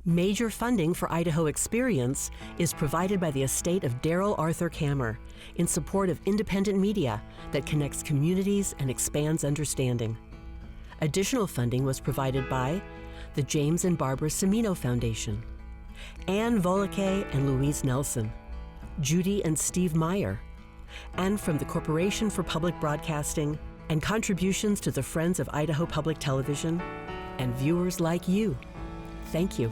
Major funding for Idaho Experience is provided by the estate of Darrell Arthur Kammer in support of independent media that connects communities and expands understanding. Additional funding was provided by the James and Barbara Cimino Foundation, Ann Volake and Louise Nelson, Judy and Steve Meyer, and from the Corporation for Public Broadcasting, and contributions to the Friends of Idaho Public Television and viewers like you. Thank you.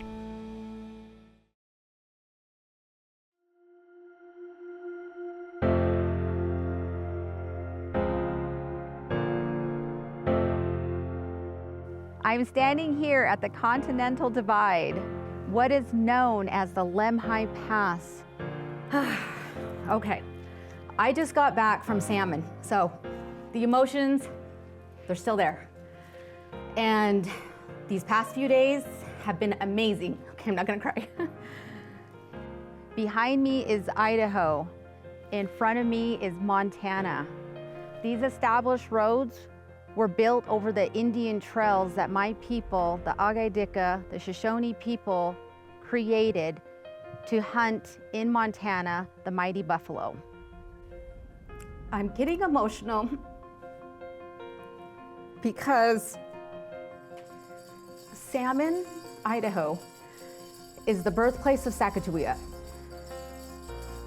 I'm standing here at the Continental Divide, what is known as the Lemhi Pass. Okay, I just got back from Salmon, so the emotions, they're still there. And these past few days have been amazing. Okay, I'm not gonna cry. Behind me is Idaho. In front of me is Montana. These established roads were built over the Indian trails that my people, the Agaidika, the Shoshone people, created to hunt in Montana the mighty buffalo. I'm getting emotional because Salmon, Idaho, is the birthplace of Sacajawea.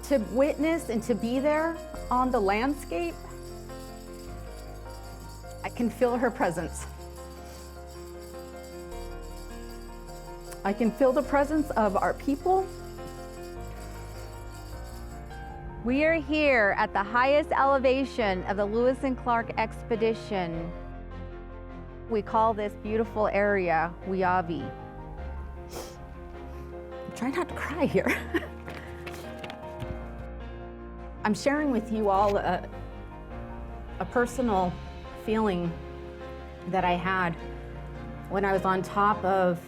To witness and to be there on the landscape, I can feel her presence. I can feel the presence of our people. We are here at the highest elevation of the Lewis and Clark expedition. We call this beautiful area Wiavi. Try not to cry here. I'm sharing with you all a personal feeling that I had when I was on top of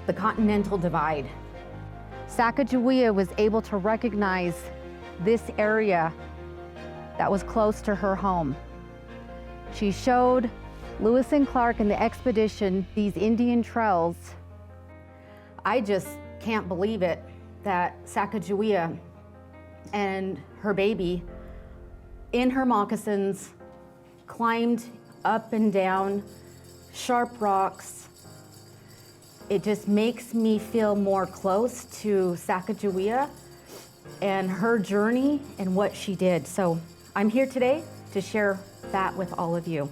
the Continental Divide. Sacajawea was able to recognize this area that was close to her home. She showed Lewis and Clark and the expedition these Indian trails. I just can't believe it that Sacajawea and her baby in her moccasins climbed up and down sharp rocks. It just makes me feel more close to Sacajawea and her journey and what she did. So I'm here today to share that with all of you.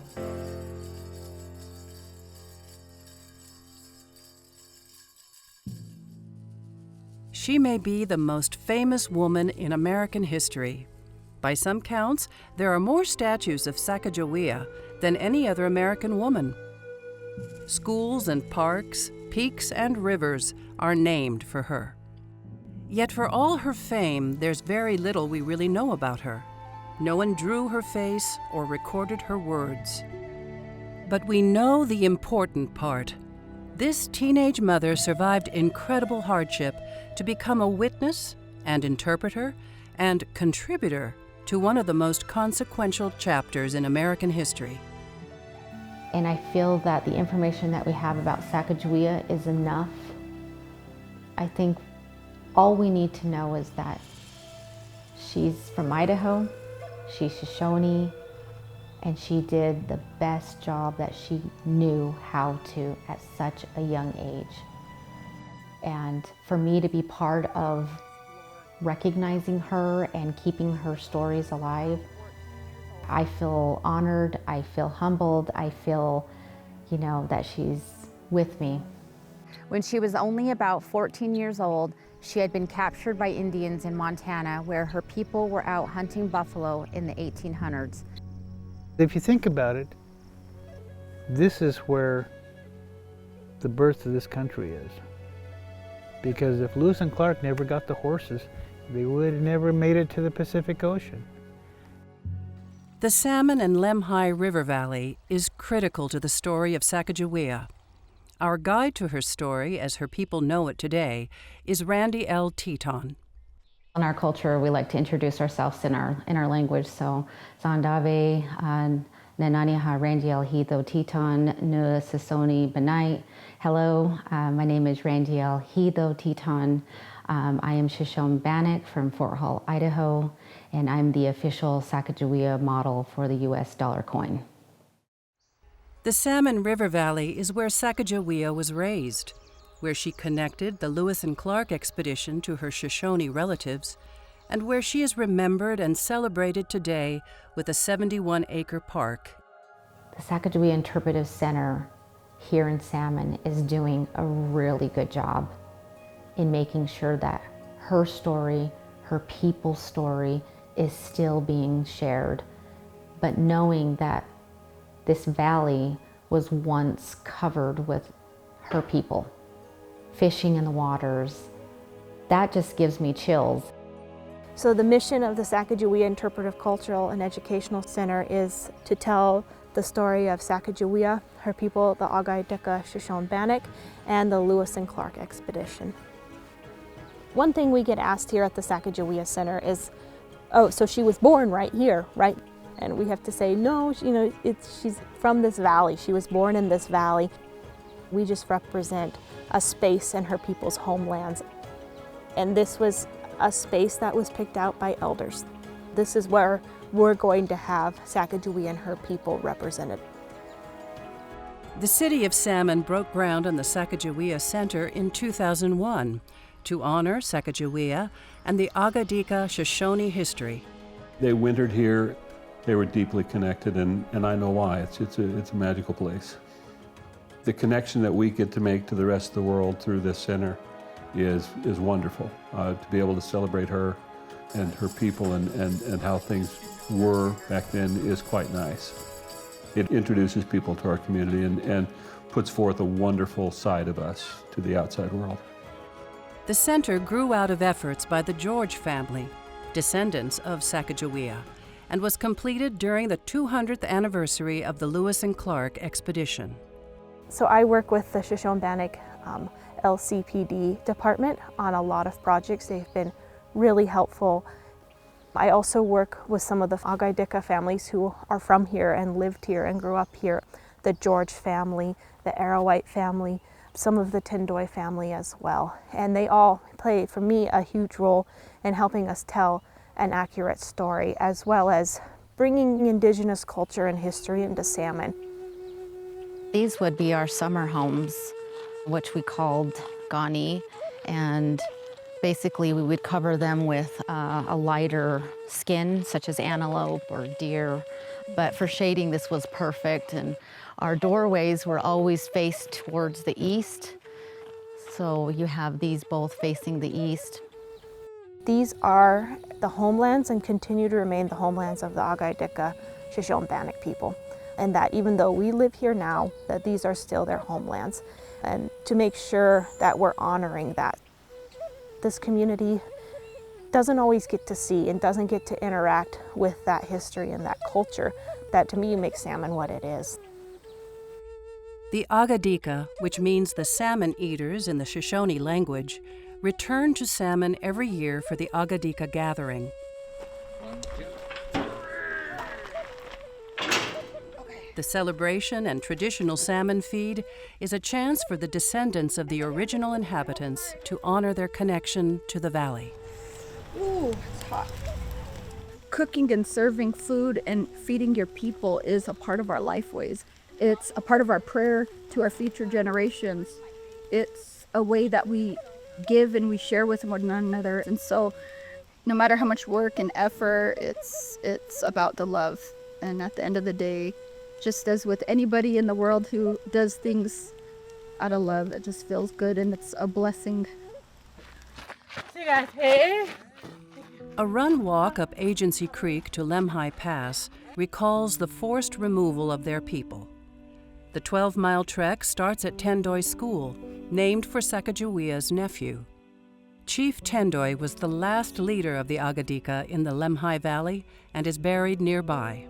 She may be the most famous woman in American history. By some counts, there are more statues of Sacajawea than any other American woman. Schools and parks, peaks and rivers are named for her. Yet for all her fame, there's very little we really know about her. No one drew her face or recorded her words. But we know the important part. This teenage mother survived incredible hardship to become a witness and interpreter and contributor to one of the most consequential chapters in American history. And I feel that the information that we have about Sacajawea is enough. I think all we need to know is that she's from Idaho, she's Shoshone, and she did the best job that she knew how to at such a young age. And for me to be part of recognizing her and keeping her stories alive, I feel honored, I feel humbled, I feel, that she's with me. When she was only about 14 years old, she had been captured by Indians in Montana, where her people were out hunting buffalo in the 1800s. If you think about it, this is where the birth of this country is. Because if Lewis and Clark never got the horses, they would have never made it to the Pacific Ocean. The Salmon and Lemhi River Valley is critical to the story of Sacajawea. Our guide to her story, as her people know it today, is Randy L. Teton. In our culture, we like to introduce ourselves in our language. So, Zandave, Nananiha Randiel Hitho Teton Nu Shoshone-Bannock. Hello, my name is Randiel Hitho Teton. I am Shoshone-Bannock from Fort Hall, Idaho, and I'm the official Sacajawea model for the U.S. dollar coin. The Salmon River Valley is where Sacajawea was raised, where she connected the Lewis and Clark expedition to her Shoshone relatives, and where she is remembered and celebrated today with a 71-acre park. The Sacajawea Interpretive Center here in Salmon is doing a really good job in making sure that her story, her people's story, is still being shared. But knowing that this valley was once covered with her people, fishing in the waters, that just gives me chills. So the mission of the Sacajawea Interpretive Cultural and Educational Center is to tell the story of Sacajawea, her people, the Agaidika, Shoshone-Bannock, and the Lewis and Clark expedition. One thing we get asked here at the Sacajawea Center is, oh, so she was born right here, right? And we have to say, no, she's from this valley. She was born in this valley. We just represent a space in her people's homelands. And this was a space that was picked out by elders. This is where we're going to have Sacajawea and her people represented. The city of Salmon broke ground on the Sacajawea Center in 2001 to honor Sacajawea and the Agaidika Shoshone history. They wintered here. They were deeply connected, and I know why. It's a magical place. The connection that we get to make to the rest of the world through this center is wonderful. To be able to celebrate her and her people and how things were back then is quite nice. It introduces people to our community and puts forth a wonderful side of us to the outside world. The center grew out of efforts by the George family, descendants of Sacajawea, and was completed during the 200th anniversary of the Lewis and Clark expedition. So I work with the Shoshone-Bannock LCPD department on a lot of projects. They've been really helpful. I also work with some of the Agaidika families who are from here and lived here and grew up here. The George family, the Arrowite family, some of the Tendoi family as well. And they all play, for me, a huge role in helping us tell an accurate story, as well as bringing Indigenous culture and history into Salmon. These would be our summer homes, which we called gani, and basically we would cover them with a lighter skin, such as antelope or deer. But for shading, this was perfect, and our doorways were always faced towards the east. So you have these both facing the east. These are the homelands and continue to remain the homelands of the Agaidika Shoshone-Bannock people. And that even though we live here now, that these are still their homelands. And to make sure that we're honoring that. This community doesn't always get to see and doesn't get to interact with that history and that culture that to me makes Salmon what it is. The Agaidika, which means the salmon eaters in the Shoshone language, return to Salmon every year for the Agaidika gathering. The celebration and traditional salmon feed is a chance for the descendants of the original inhabitants to honor their connection to the valley. Ooh, it's hot. Cooking and serving food and feeding your people is a part of our lifeways. It's a part of our prayer to our future generations. It's a way that we give and we share with one another. And so no matter how much work and effort, it's about the love. And at the end of the day, just as with anybody in the world who does things out of love, it just feels good and it's a blessing. A run walk up Agency Creek to Lemhi Pass recalls the forced removal of their people. The 12-mile trek starts at Tendoi School, named for Sacagawea's nephew. Chief Tendoi was the last leader of the Agaidika in the Lemhi Valley and is buried nearby.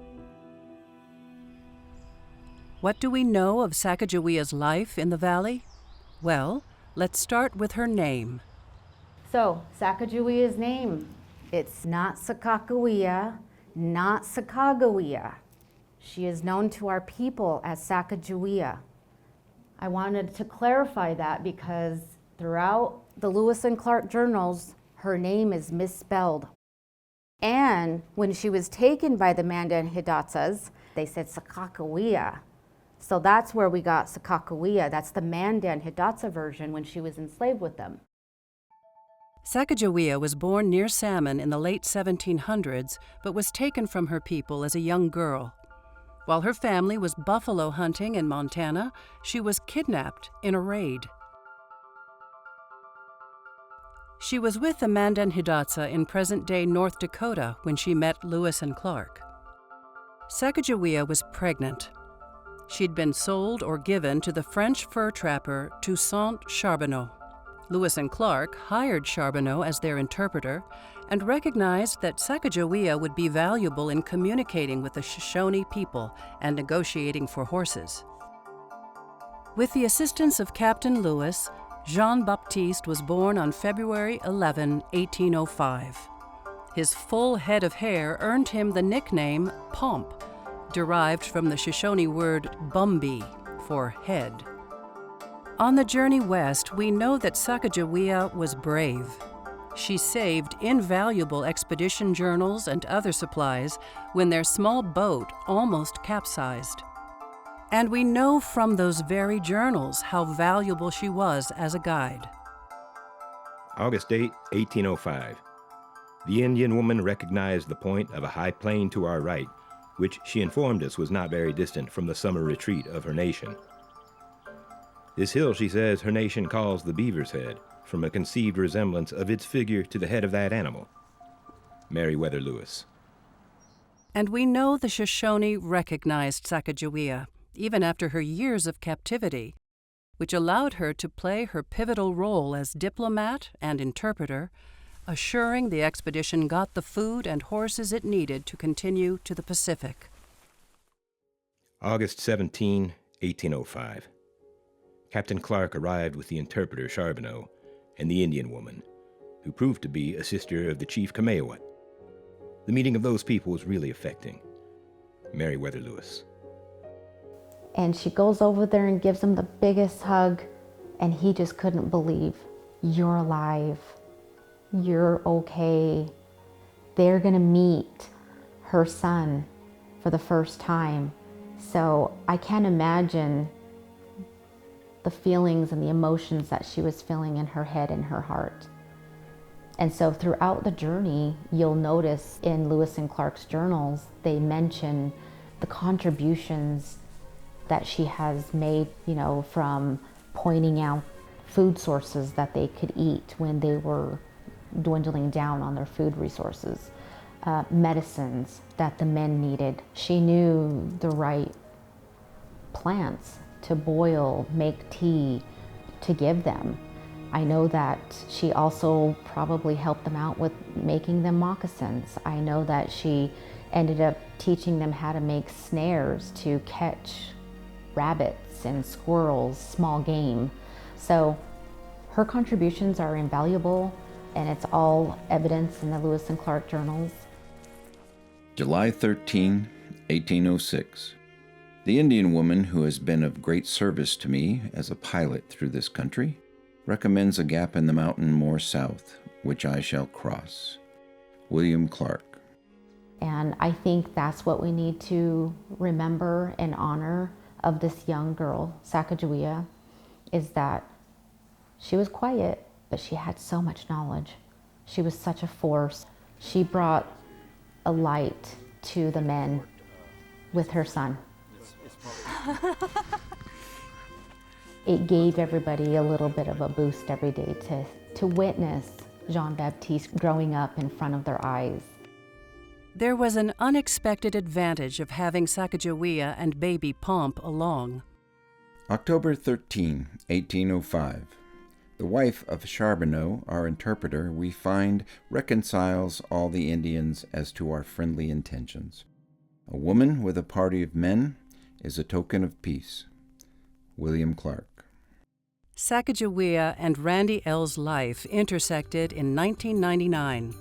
What do we know of Sacagawea's life in the valley? Well, let's start with her name. So, Sacagawea's name, it's not Sacagawea, not Sacagawea. She is known to our people as Sacajawea. I wanted to clarify that because throughout the Lewis and Clark journals, her name is misspelled. And when she was taken by the Mandan Hidatsas, they said Sacajawea. So that's where we got Sacajawea. That's the Mandan Hidatsa version when she was enslaved with them. Sacajawea was born near Salmon in the late 1700s, but was taken from her people as a young girl. While her family was buffalo hunting in Montana, she was kidnapped in a raid. She was with the Mandan Hidatsa in present-day North Dakota when she met Lewis and Clark. Sacajawea was pregnant. She'd been sold or given to the French fur trapper Toussaint Charbonneau. Lewis and Clark hired Charbonneau as their interpreter and recognized that Sacajawea would be valuable in communicating with the Shoshone people and negotiating for horses. With the assistance of Captain Lewis, Jean Baptiste was born on February 11, 1805. His full head of hair earned him the nickname Pomp, derived from the Shoshone word bumbi, for head. On the journey west, we know that Sacajawea was brave. She saved invaluable expedition journals and other supplies when their small boat almost capsized. And we know from those very journals how valuable she was as a guide. August 8, 1805. The Indian woman recognized the point of a high plain to our right, which she informed us was not very distant from the summer retreat of her nation. This hill, she says, her nation calls the Beaver's Head, from a conceived resemblance of its figure to the head of that animal. Meriwether Lewis. And we know the Shoshone recognized Sacajawea, even after her years of captivity, which allowed her to play her pivotal role as diplomat and interpreter, assuring the expedition got the food and horses it needed to continue to the Pacific. August 17, 1805. Captain Clark arrived with the interpreter Charbonneau and the Indian woman, who proved to be a sister of the chief Kamewat. The meeting of those people was really affecting. Meriwether Lewis. And she goes over there and gives him the biggest hug, and he just couldn't believe, you're alive, you're okay. They're gonna meet her son for the first time. So I can't imagine the feelings and the emotions that she was feeling in her head and her heart. And so throughout the journey, you'll notice in Lewis and Clark's journals, they mention the contributions that she has made, from pointing out food sources that they could eat when they were dwindling down on their food resources, medicines that the men needed. She knew the right plants to boil, make tea, to give them. I know that she also probably helped them out with making them moccasins. I know that she ended up teaching them how to make snares to catch rabbits and squirrels, small game. So her contributions are invaluable, and it's all evidence in the Lewis and Clark journals. July 13, 1806. The Indian woman who has been of great service to me as a pilot through this country recommends a gap in the mountain more south, which I shall cross. William Clark. And I think that's what we need to remember and honor of this young girl, Sacajawea, is that she was quiet, but she had so much knowledge. She was such a force. She brought a light to the men with her son. It gave everybody a little bit of a boost every day to witness Jean Baptiste growing up in front of their eyes. There was an unexpected advantage of having Sacajawea and baby Pomp along. October 13, 1805. The wife of Charbonneau, our interpreter, we find reconciles all the Indians as to our friendly intentions. A woman with a party of men is a token of peace. William Clark. Sacajawea and Randy L's life intersected in 1999.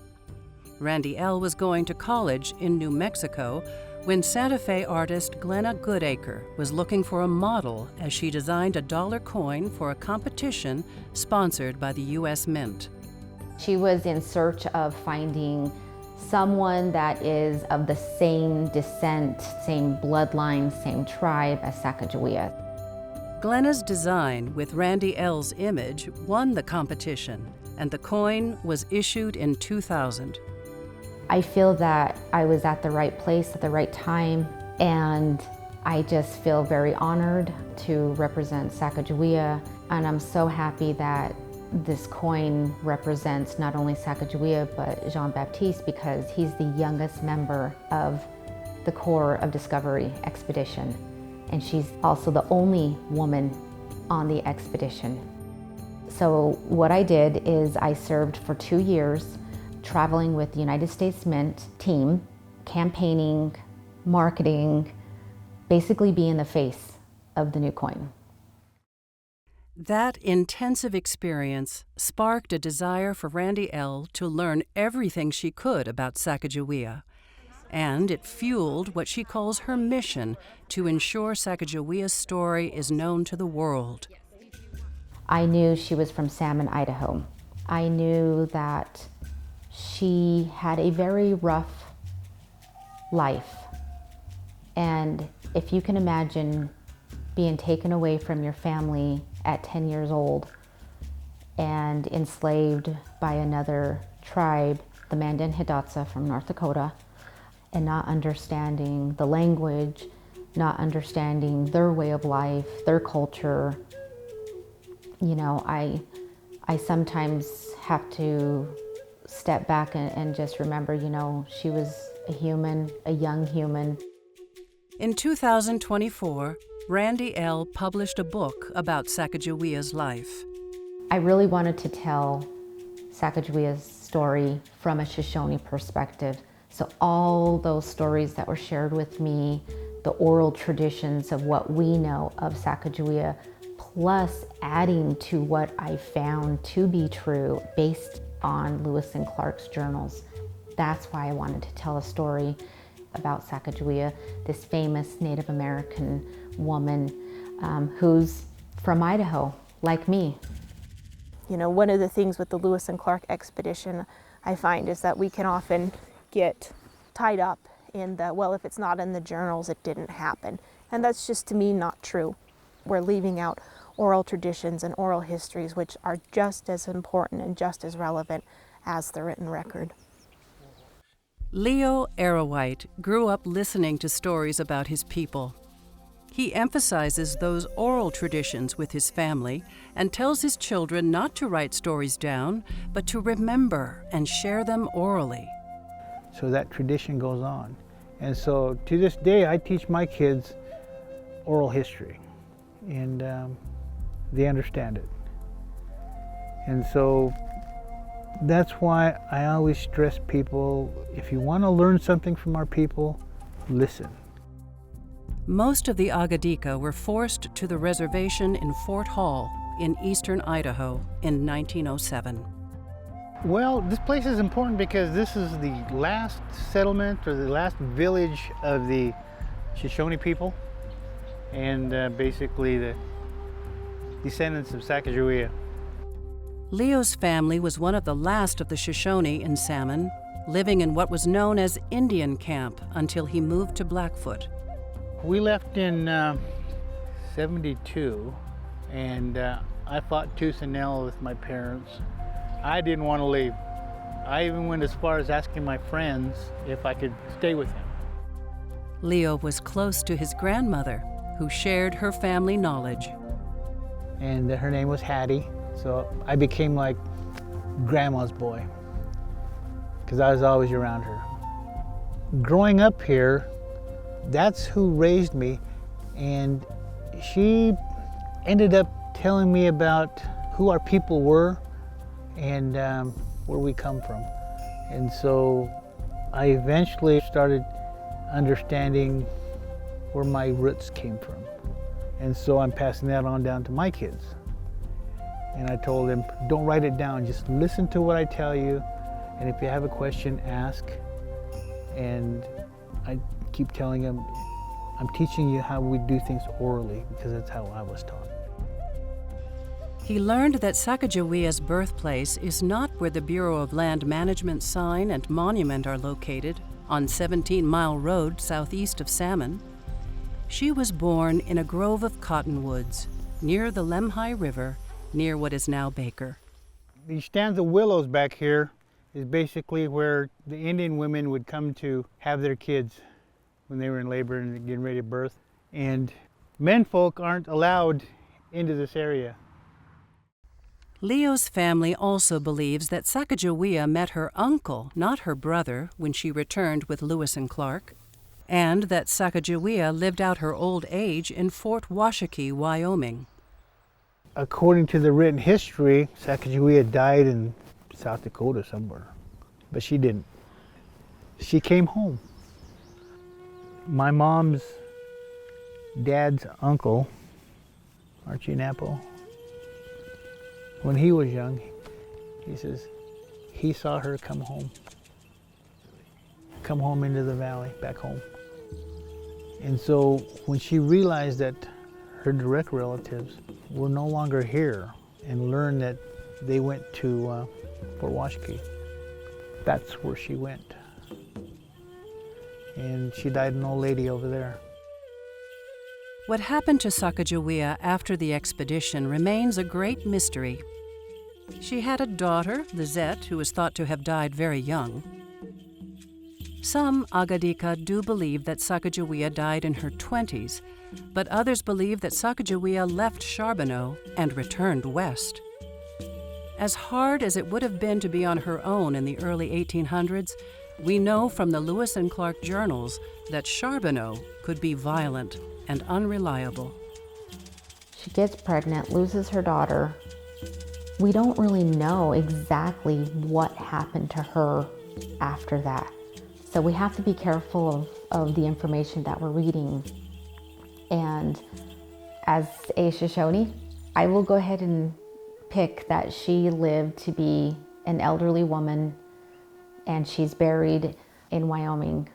Randy L. was going to college in New Mexico when Santa Fe artist Glenna Goodacre was looking for a model as she designed a dollar coin for a competition sponsored by the U.S. Mint. She was in search of finding someone that is of the same descent, same bloodline, same tribe as Sacajawea. Glenna's design with Randy L's image won the competition, and the coin was issued in 2000. I feel that I was at the right place at the right time, and I just feel very honored to represent Sacajawea, and I'm so happy that this coin represents not only Sacajawea but Jean Baptiste, because he's the youngest member of the Corps of Discovery expedition, and she's also the only woman on the expedition. So what I did is I served for 2 years traveling with the United States Mint team, campaigning, marketing, basically being the face of the new coin. That intensive experience sparked a desire for Randy L. to learn everything she could about Sacajawea, and it fueled what she calls her mission to ensure Sacagawea's story is known to the world. I knew she was from Salmon, Idaho. I knew that she had a very rough life, and if you can imagine being taken away from your family at 10 years old and enslaved by another tribe, the Mandan Hidatsa from North Dakota, and not understanding the language, not understanding their way of life, their culture. You know, I sometimes have to step back and just remember, you know, she was a human, a young human. In 2024, Randy L. published a book about Sacagawea's life. I really wanted to tell Sacagawea's story from a Shoshone perspective. So all those stories that were shared with me, the oral traditions of what we know of Sacagawea, plus adding to what I found to be true based on Lewis and Clark's journals. That's why I wanted to tell a story about Sacagawea, this famous Native American woman who's from Idaho, like me. You know, one of the things with the Lewis and Clark expedition I find is that we can often get tied up in the, well, if it's not in the journals, it didn't happen. And that's just, to me, not true. We're leaving out oral traditions and oral histories, which are just as important and just as relevant as the written record. Leo Arrowhite grew up listening to stories about his people. He emphasizes those oral traditions with his family and tells his children not to write stories down, but to remember and share them orally. So that tradition goes on. And so to this day, I teach my kids oral history, and they understand it. And so that's why I always stress people, if you want to learn something from our people, listen. Most of the Agaidika were forced to the reservation in Fort Hall in eastern Idaho in 1907. Well, this place is important because this is the last settlement or the last village of the Shoshone people, and basically the descendants of Sacajawea. Leo's family was one of the last of the Shoshone in Salmon, living in what was known as Indian Camp until he moved to Blackfoot. We left in 72, and I fought tooth and nail with my parents. I didn't want to leave. I even went as far as asking my friends if I could stay with him. Leo was close to his grandmother, who shared her family knowledge. And her name was Hattie, so I became like grandma's boy, because I was always around her. Growing up here, that's who raised me, and she ended up telling me about who our people were and where we come from. And so I eventually started understanding where my roots came from. And so I'm passing that on down to my kids. And I told them, don't write it down, just listen to what I tell you, and if you have a question, ask. And I keep telling him, I'm teaching you how we do things orally, because that's how I was taught. He learned that Sacagawea's birthplace is not where the Bureau of Land Management sign and monument are located, on 17 Mile Road southeast of Salmon. She was born in a grove of cottonwoods near the Lemhi River, near what is now Baker. These stands of willows back here is basically where the Indian women would come to have their kids when they were in labor and getting ready to birth. And menfolk aren't allowed into this area. Leo's family also believes that Sacagawea met her uncle, not her brother, when she returned with Lewis and Clark, and that Sacagawea lived out her old age in Fort Washakie, Wyoming. According to the written history, Sacagawea died in South Dakota somewhere, but she didn't. She came home. My mom's dad's uncle, Archie Napo, when he was young, he says he saw her come home into the valley, back home. And so when she realized that her direct relatives were no longer here and learned that they went to Fort Washakie, that's where she went. And she died an old lady over there. What happened to Sacagawea after the expedition remains a great mystery. She had a daughter, Lizette, who was thought to have died very young. Some Agaidika do believe that Sacagawea died in her 20s, but others believe that Sacagawea left Charbonneau and returned west. As hard as it would have been to be on her own in the early 1800s, we know from the Lewis and Clark journals that Charbonneau could be violent and unreliable. She gets pregnant, loses her daughter. We don't really know exactly what happened to her after that. So we have to be careful of the information that we're reading. And as a Shoshone, I will go ahead and pick that she lived to be an elderly woman, and she's buried in Wyoming.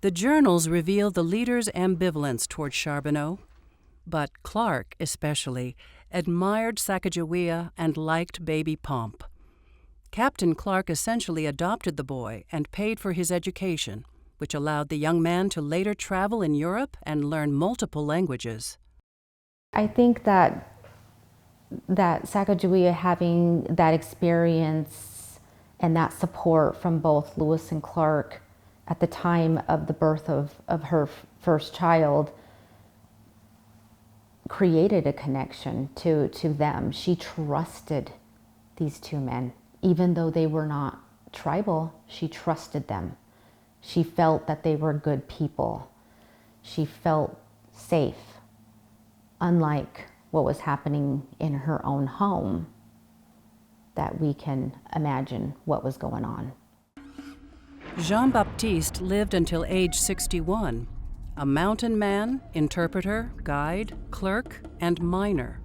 The journals reveal the leader's ambivalence toward Charbonneau, but Clark especially admired Sacagawea and liked baby Pomp. Captain Clark essentially adopted the boy and paid for his education, which allowed the young man to later travel in Europe and learn multiple languages. I think that Sacagawea having that experience and that support from both Lewis and Clark at the time of the birth of her first child created a connection to them. She trusted these two men. Even though they were not tribal, she trusted them. She felt that they were good people. She felt safe, unlike what was happening in her own home, that we can imagine what was going on. Jean Baptiste lived until age 61, a mountain man, interpreter, guide, clerk, and miner.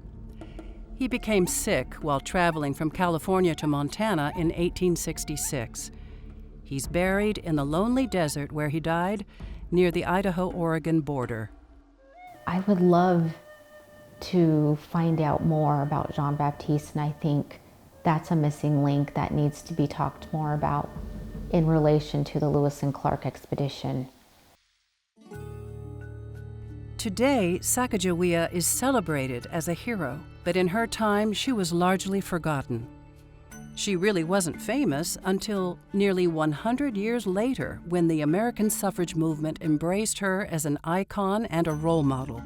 He became sick while traveling from California to Montana in 1866. He's buried in the lonely desert where he died, near the Idaho-Oregon border. I would love to find out more about Jean Baptiste, and I think that's a missing link that needs to be talked more about in relation to the Lewis and Clark expedition. Today, Sacagawea is celebrated as a hero, but in her time she was largely forgotten. She really wasn't famous until nearly 100 years later, when the American suffrage movement embraced her as an icon and a role model.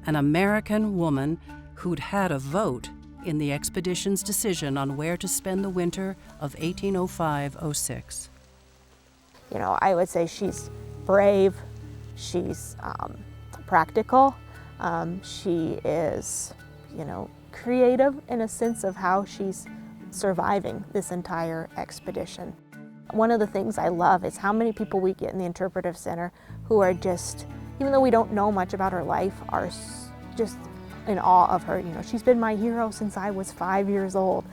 An American woman who'd had a vote in the expedition's decision on where to spend the winter of 1805-06. You know, I would say she's brave, she's practical, she is, you know, creative in a sense of how she's surviving this entire expedition. One of the things I love is how many people we get in the Interpretive Center who are just, even though we don't know much about her life, are just in awe of her. You know, she's been my hero since I was 5 years old.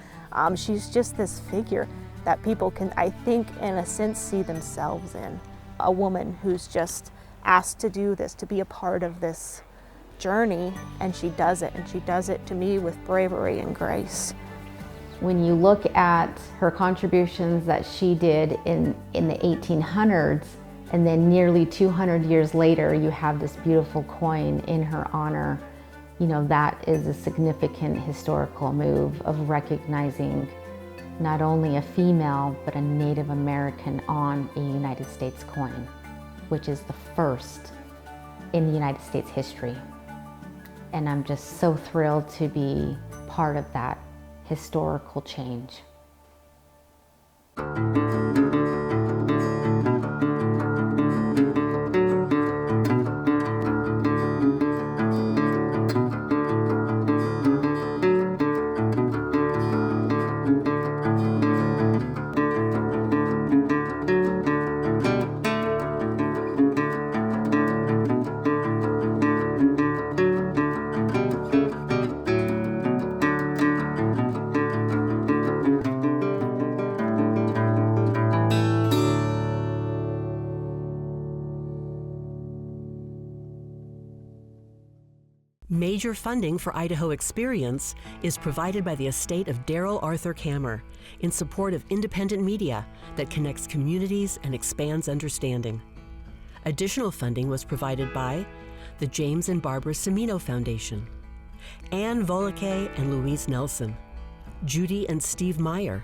She's just this figure that people can, I think, in a sense, see themselves in. a woman who's just asked to do this, to be a part of this journey, and she does it, and she does it to me with bravery and grace. When you look at her contributions that she did in the 1800s, and then nearly 200 years later, you have this beautiful coin in her honor, you know, that is a significant historical move of recognizing not only a female, but a Native American on a United States coin, which is the first in the United States history. And I'm just so thrilled to be part of that historical change. Major funding for Idaho Experience is provided by the estate of Darrell Arthur Kammer in support of independent media that connects communities and expands understanding. Additional funding was provided by the James and Barbara Cimino Foundation, Ann Voleke and Louise Nelson, Judy and Steve Meyer,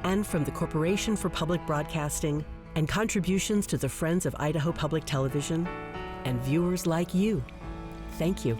and from the Corporation for Public Broadcasting, and contributions to the Friends of Idaho Public Television and viewers like you. Thank you.